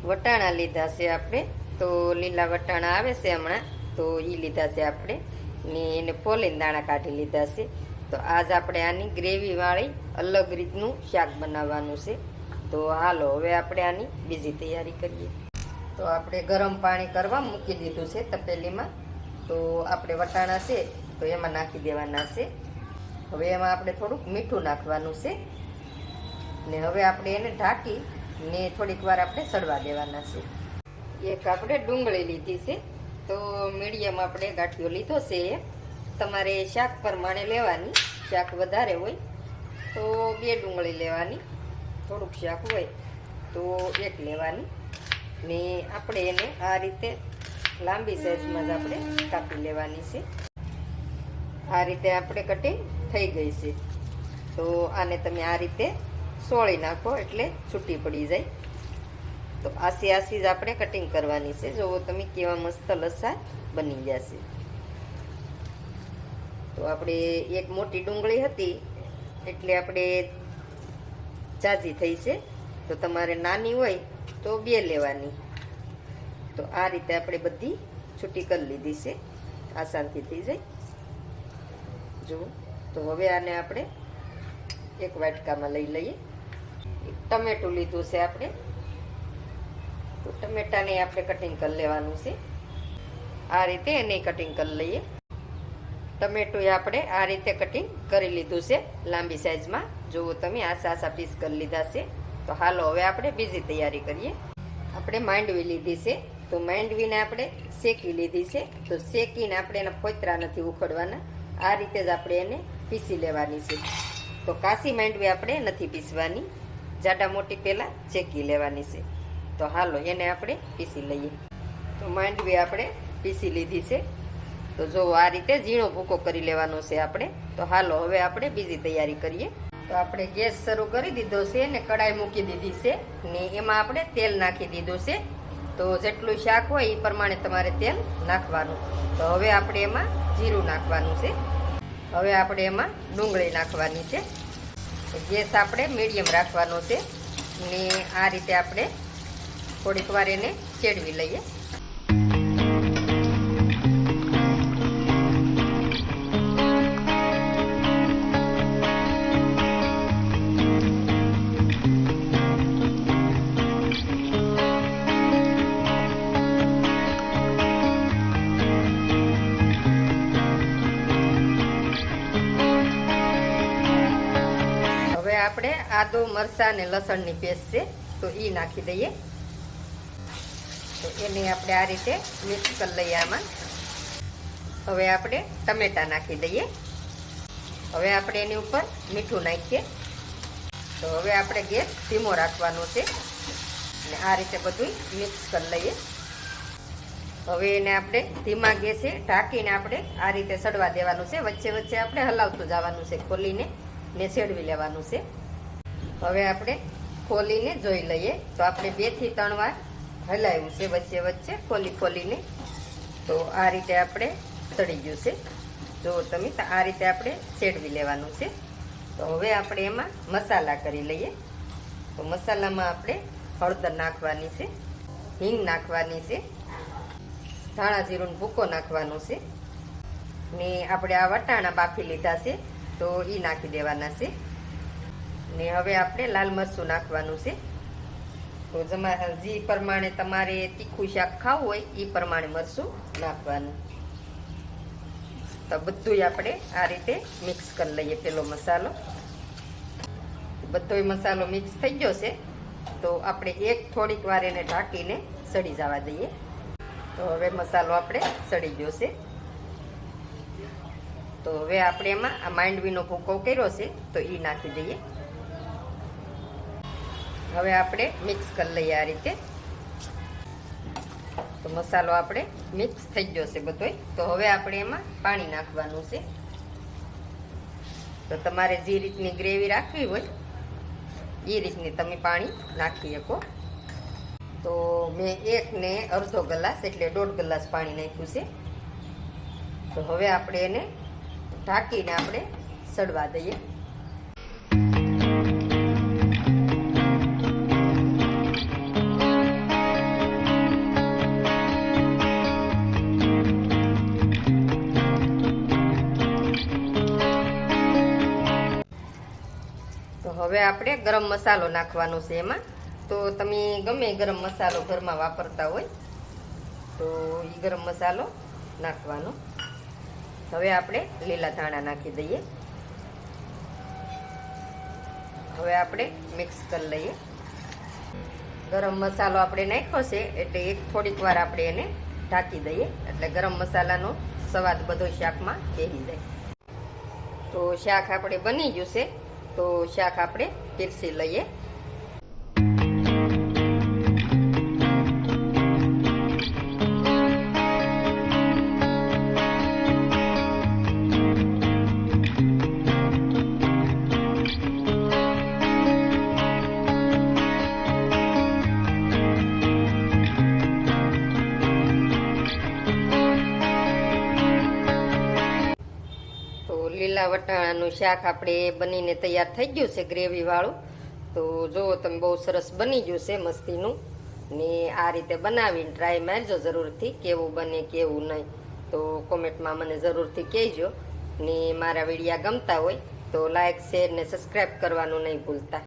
વટાણા લીધા છે આપણે, તો લીલા વટાણા આવે છે હમણાં, તો એ લીધા છે આપણે ને એને ફોલીને દાણા કાઢી લીધા છે. તો આજ આપણે આની ગ્રેવીવાળી અલગ રીતનું શાક બનાવવાનું છે. તો હાલો હવે આપણે આની બીજી તૈયારી કરીએ. તો આપણે ગરમ પાણી કરવા મૂકી દીધું છે તપેલીમાં. તો આપણે વટાણા છે તો એમાં નાખી દેવાના છે. હવે એમાં આપણે થોડુંક મીઠું નાખવાનું છે ને હવે આપણે એને ઢાંકી ને થોડીક વાર આપણે સડવા દેવાના છે. એક આપણે ડુંગળી લીધી છે, તો મીડિયમ આપણે ગાંઠિયો લીધો છે. તમારે શાક પ્રમાણે લેવાની, શાક વધારે હોય તો 2 ડુંગળી લેવાની, થોડુંક શાક હોય તો 1 લેવાની ને આપણે એને આ રીતે લાંબી સાઈઝમાં જ આપણે કાપી લેવાની છે. આ રીતે આપણે કટિંગ થઈ ગઈ છે. તો આને તમે આ રીતે સોળી નાખો એટલે છૂટી પડી જાય. તો આસી આસી જ આપણે કટિંગ કરવાની છે. જોવો તમે કેવા મસ્ત લસા બની જશે. તો આપણે એક મોટી ડુંગળી હતી એટલે આપણે જાજી થઈ છે. તો તમારે નાની હોય તો 2 લેવાની. તો આ રીતે આપણે બધી છૂટી કરી લીધી છે, આસાનથી થઈ જાય. જુઓ, તો હવે આને આપણે એક વાટકામાં લઈ લઈએ. ટમેટું લીધું છે આપણે, તો ટમેટાને આપણે કટિંગ કરી લેવાનું છે. આ રીતે એને કટિંગ કરી લઈએ. ટમેટું આપણે આ રીતે કટિંગ કરી લીધું છે લાંબી સાઈઝમાં. જુઓ તમે આસા પીસ કરી લીધા છે. તો હાલો હવે આપણે બીજી તૈયારી કરીએ. આપણે માંડવી લીધી છે, તો માંડવીને આપણે શેકી લીધી છે. તો શેકીને આપણે એના ફોતરા નથી ઉખડવાના, આ રીતે જ આપણે એને પીસી લેવાની છે. તો કાચી માંડવી આપણે નથી પીસવાની, જાડા મોટી પહેલાં શેકી લેવાની છે. તો હાલો એને આપણે પીસી લઈએ. તો માંડવી આપણે પીસી લીધી છે. તો જો આ રીતે ઝીણો ભૂકો કરી લેવાનો છે આપણે. તો હાલો હવે આપણે બીજી તૈયારી કરીએ. તો આપણે ગેસ શરૂ કરી દીધો છે ને કડાઈ મૂકી દીધી છે ને એમાં આપણે તેલ નાખી દીધું છે. તો જેટલું શાક હોય એ પ્રમાણે તમારે તેલ નાખવાનું. તો હવે આપણે એમાં જીરું નાખવાનું છે. હવે આપણે એમાં ડુંગળી નાખવાની છે. ગેસ આપણે મીડિયમ રાખવાનો છે ને આ રીતે આપણે થોડીક વાર એને ચેડવી લઈએ. આપણે આદુ મરચાં અને લસણની પેસ્ટ છે તો એ નાખી દઈએ. તો એને આપણે આ રીતે મિક્સ કરી લઈએ આમાં. હવે આપણે ટમેટાં નાખી દઈએ. હવે આપણે એની ઉપર મીઠું નાખીએ. તો હવે આપણે ગેસ ધીમો રાખવાનો છે અને આ રીતે બધું મિક્સ કરી લઈએ. હવે એને આપણે ધીમા ગેસે ઢાંકીને આપણે આ રીતે સડવા દેવાનું છે. વચ્ચે વચ્ચે આપણે હલાવતું જવાનું છે, ખોલીને ને સેડવી લેવાનું છે. હવે આપણે ખોલીને જોઈ લઈએ. તો આપણે 2 થી 3 વાર હલાવ્યું છે વચ્ચે વચ્ચે ખોલીને. તો આ રીતે આપણે સડી ગયું છે. જો તમે તો આ રીતે આપણે સેડવી લેવાનું છે. તો હવે આપણે એમાં મસાલા કરી લઈએ. તો મસાલામાં આપણે હળદર નાખવાની છે, હિંગ નાખવાની છે, ધાણા જીરુંનો ભૂકો નાખવાનો છે ને આપણે આ વટાણા બાફી લીધા છે તો એ નાખી દેવાના છે. ને હવે આપણે લાલ મરચું નાખવાનું છે. તો જે પ્રમાણે તમારે તીખું શાક ખાવું હોય એ પ્રમાણે મરચું નાખવાનું. તો બધું આપણે આ રીતે મિક્સ કરી લઈએ. પેલો મસાલો, બધો મસાલો મિક્સ થઈ ગયો છે. તો આપણે થોડીક વાર એને ઢાંકીને સડી જવા દઈએ. તો હવે મસાલો આપણે સડી ગયો છે. તો હવે આપણે એમાં આ માંડવીનો ભૂકો કર્યો છે તો એ નાખી દઈએ. હવે આપણે મિક્સ કરી લઈએ આ રીતે. તો મસાલો આપણે મિક્સ થઈ ગયો છે બધોય. તો હવે આપણે એમાં પાણી નાખવાનું છે. તો તમારે જે રીતની ગ્રેવી રાખવી હોય એ રીતની તમે પાણી નાખી શકો. તો મેં 1 ને અડધો ગ્લાસ એટલે 1.5 ગ્લાસ પાણી નાખ્યું છે. તો હવે આપણે એને ઢાંકીને આપણે સડવા દઈએ. હવે આપણે ગરમ મસાલો નાખવાનો છે એમાં. તો તમે ગમે ગરમ મસાલો ઘરમાં વાપરતા હોય તો એ ગરમ મસાલો નાખવાનો. હવે આપણે લીલા ધાણા નાખી દઈએ. હવે આપણે મિક્સ કરી લઈએ. ગરમ મસાલો આપણે નાખ્યો છે એટલે થોડીક વાર આપણે એને ઢાંકી દઈએ એટલે ગરમ મસાલાનો સ્વાદ બધો શાકમાં બેસી જાય. તો શાક આપણે બની ગયું છે. તો શાક આપણે પીરસી લઈએ. લીલા વટાણાનું શાક આપણે બનીને તૈયાર થઈ ગયું છે ગ્રેવી વાળું. તો જુઓ તમે બહુ સરસ બની ગયું છે મસ્તીનું. ને આ રીતે બનાવીને ટ્રાય મારજો જરૂરથી કેવું બને કેવું નહીં. તો કોમેન્ટમાં મને જરૂરથી કહેજો. ને મારા વિડીયા ગમતા હોય તો લાઈક શેર ને સબસ્ક્રાઈબ કરવાનું નહીં ભૂલતા.